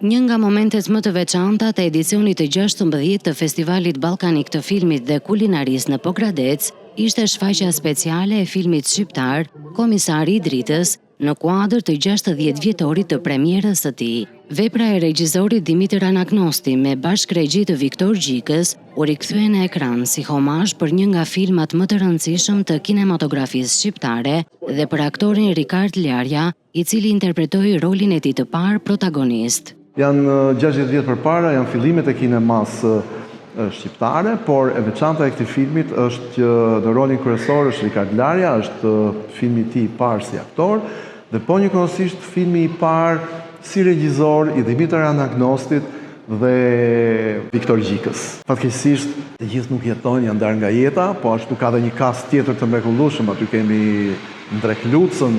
Një nga momentet më të veçanta të edicionit të 16 të Festivalit Ballkanik të Filmit dhe Kulinarisë në Pogradec ishte shfaqja speciale e filmit shqiptar Komisari i Dritës në kuadër të 60 vjetorit të premierës së tij. Vepra e regjisorit Dimitër Anagnosti me bashkëregji të Viktor Gjikës u rikthye në ekran si homazh për një nga filmat më të rëndësishëm të kinematografisë shqiptare dhe për aktorin Rikard Ljarja, i cili interpretoi rolin e tij të parë protagonist. Janë 60 vjet përpara, janë fillimet e kinemas shqiptare, por e veçanta e këtij filmit është që në rolin kryesor është Rikard Ljarja, është filmi i tij i parë si aktor, dhe po njëkohësisht filmi i parë si regjisor i Dimitër Anagnostit dhe Viktor Gjikës. Fatkeqësisht të gjithë nuk jetojnë, janë ndarë nga jeta, po ashtu ka dhe një cast tjetër të mrekullueshëm, aty kemi Ndrek Lucën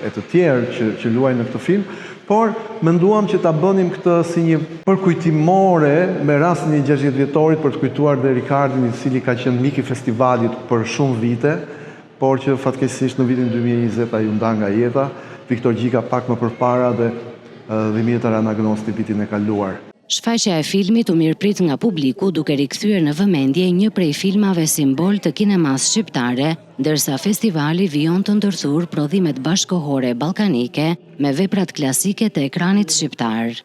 e të tjerë që luajnë në këtë film, por menduam që ta bënim këtë si një përkujtimore me rastin e 60 vjetorit për të kujtuar dhe Rikardin, i cili ka qenë mik i festivalit për shumë vite, por që fatkeqësisht në vitin 2020 ai u nda nga jeta, Viktor Gjika pak më përpara dhe Dimitër Anagnosti vitin e kaluar. Shfaqja e filmit u mirëprit nga publiku duke rikthyer në vëmendje një prej filmave simbol të kinemas shqiptare, ndërsa festivali vijon të ndërthurë prodhimet bashkëkohore ballkanike me veprat klasike të ekranit shqiptar.